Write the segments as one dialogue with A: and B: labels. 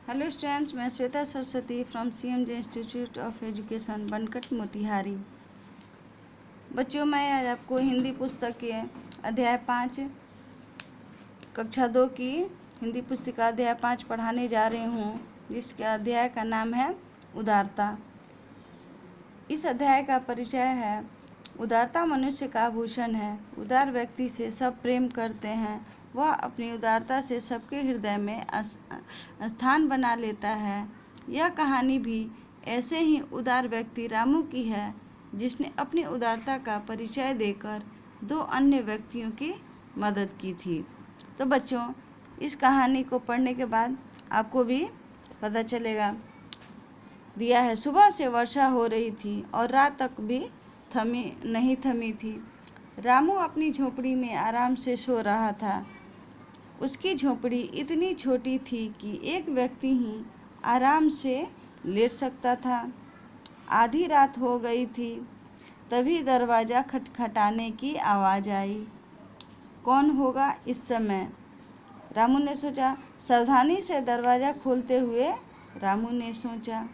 A: Hello students, मैं Shweta Saraswati from CMJ institute of education Bankat Motihari. बच्चों, मैं आज आपको हिंदी पुस्तक के अध्याय 5 कक्षा 2 की हिंदी पुस्तिका अध्याय 5 पढ़ाने जा रही हूँ, जिसके अध्याय का नाम है उदारता। इस अध्याय का परिचय है। उदारता मनुष्य का आभूषण है। उदार व्यक्ति से सब प्रेम करते हैं। वह अपनी उदारता से सबके हृदय में स्थान बना लेता है। यह कहानी भी ऐसे ही उदार व्यक्ति रामू की है, जिसने अपनी उदारता का परिचय देकर 2 अन्य व्यक्तियों की मदद की थी। तो बच्चों, इस कहानी को पढ़ने के बाद आपको भी पता चलेगा। दिया है, सुबह से वर्षा हो रही थी और रात तक भी नहीं थमी थी। रामू अपनी झोपड़ी में आराम से सो रहा था। उसकी झोपड़ी इतनी छोटी थी कि एक व्यक्ति ही आराम से लेट सकता था। आधी रात हो गई थी, तभी दरवाज़ा खटखटाने की आवाज़ आई। कौन होगा इस समय? रामू ने सोचा। सावधानी से दरवाज़ा खोलते हुए रामू ने सोचा।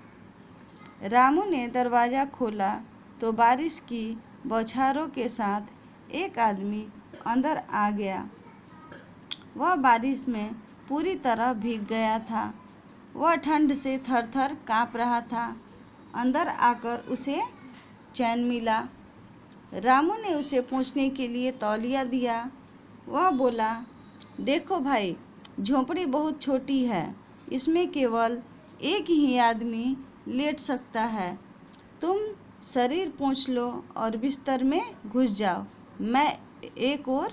A: रामू ने दरवाज़ा खोला तो बारिश की बौछारों के साथ एक आदमी अंदर आ गया। वह बारिश में पूरी तरह भीग गया था। वह ठंड से थर-थर काँप रहा था। अंदर आकर उसे चैन मिला। रामू ने उसे पोंछने के लिए तौलिया दिया। वह बोला, देखो भाई, झोपड़ी बहुत छोटी है। इसमें केवल एक ही आदमी लेट सकता है। तुम शरीर पोंछ लो और बिस्तर में घुस जाओ। मैं एक ओर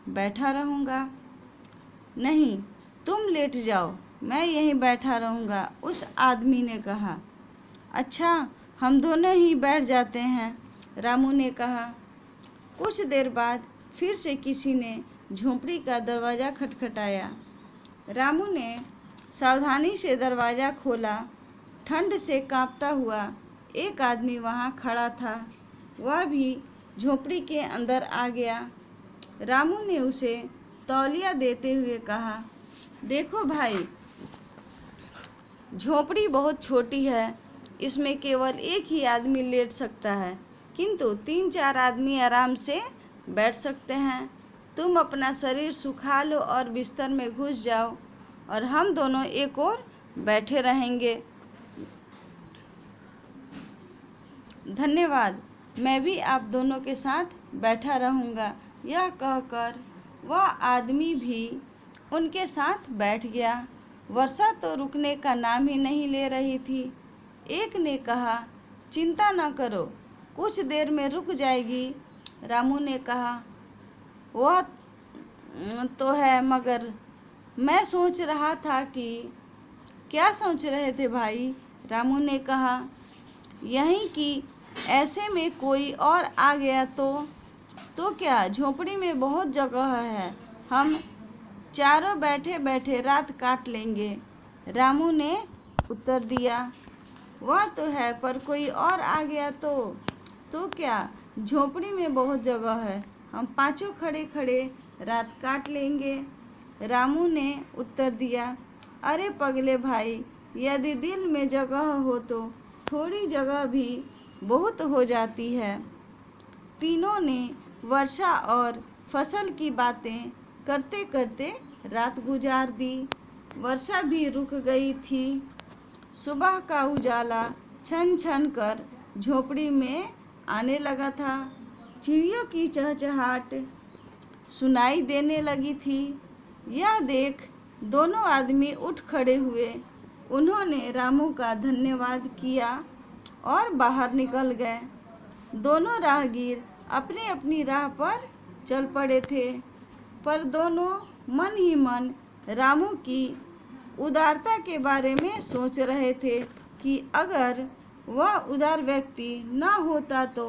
A: बैठा रहूँगा। नहीं, तुम लेट जाओ, मैं यहीं बैठा रहूँगा, उस आदमी ने कहा। अच्छा, हम दोनों ही बैठ जाते हैं, रामू ने कहा। कुछ देर बाद फिर से किसी ने झोंपड़ी का दरवाज़ा खटखटाया। रामू ने सावधानी से दरवाज़ा खोला। ठंड से कांपता हुआ एक आदमी वहाँ खड़ा था। वह भी झोंपड़ी के अंदर आ गया। रामू ने उसे तौलिया देते हुए कहा, देखो भाई, झोपड़ी बहुत छोटी है। इसमें केवल एक ही आदमी लेट सकता है, किंतु 3-4 आदमी आराम से बैठ सकते हैं। तुम अपना शरीर सुखा लो और बिस्तर में घुस जाओ और हम दोनों एक ओर बैठे रहेंगे। धन्यवाद, मैं भी आप दोनों के साथ बैठा रहूँगा। यह कहकर वह आदमी भी उनके साथ बैठ गया। वर्षा तो रुकने का नाम ही नहीं ले रही थी। एक ने कहा, चिंता न करो, कुछ देर में रुक जाएगी। रामू ने कहा, वह तो है, मगर मैं सोच रहा था कि। क्या सोच रहे थे भाई? रामू ने कहा, यहीं कि ऐसे में कोई और आ गया तो क्या? झोपड़ी में बहुत जगह है, हम चारों बैठे बैठे रात काट लेंगे। रामू ने उत्तर दिया। वह तो है, पर कोई और आ गया तो क्या? झोपड़ी में बहुत जगह है, हम पांचों खड़े खड़े रात काट लेंगे। रामू ने उत्तर दिया। अरे पगले भाई, यदि दिल में जगह हो तो थोड़ी जगह भी बहुत हो जाती है। तीनों ने वर्षा और फसल की बातें करते करते रात गुजार दी। वर्षा भी रुक गई थी। सुबह का उजाला छन छन कर झोपड़ी में आने लगा था। चिड़ियों की चहचहाट सुनाई देने लगी थी। यह देख दोनों आदमी उठ खड़े हुए। उन्होंने रामू का धन्यवाद किया और बाहर निकल गए। दोनों राहगीर अपनी अपनी राह पर चल पड़े थे, पर दोनों मन ही मन रामू की उदारता के बारे में सोच रहे थे कि अगर वह उदार व्यक्ति न होता तो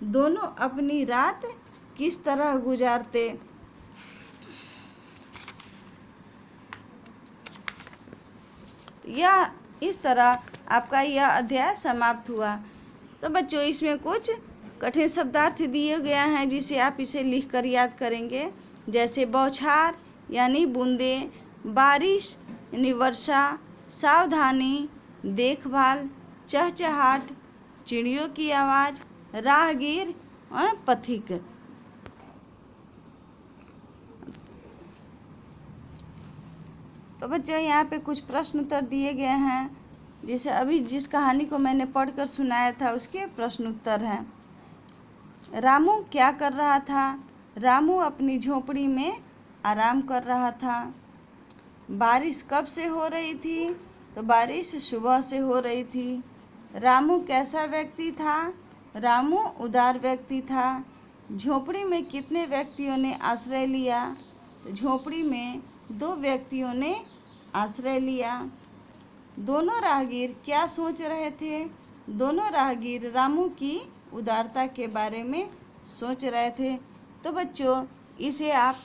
A: दोनों अपनी रात किस तरह गुजारते। यह इस तरह आपका यह अध्याय समाप्त हुआ। तो बच्चों, इसमें कुछ कठिन शब्दार्थ दिए गया हैं, जिसे आप इसे लिखकर याद करेंगे। जैसे बौछार यानी बूंदें, बारिश यानी वर्षा, सावधानी, देखभाल, चहचहाट, चिड़ियों की आवाज़, राहगीर और पथिक। तो बच्चों यहाँ पे कुछ प्रश्न उत्तर दिए गए हैं, जैसे अभी जिस कहानी को मैंने पढ़कर सुनाया था उसके प्रश्न उत्तर हैं। रामू क्या कर रहा था? रामू अपनी झोपड़ी में आराम कर रहा था। बारिश कब से हो रही थी? तो बारिश सुबह से हो रही थी। रामू कैसा व्यक्ति था? रामू उदार व्यक्ति था। झोपड़ी में कितने व्यक्तियों ने आश्रय लिया? झोपड़ी में 2 व्यक्तियों ने आश्रय लिया। दोनों राहगीर क्या सोच रहे थे? दोनों राहगीर रामू की उदारता के बारे में सोच रहे थे। तो बच्चों इसे आप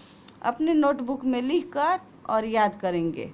A: अपने नोटबुक में लिखकर और याद करेंगे।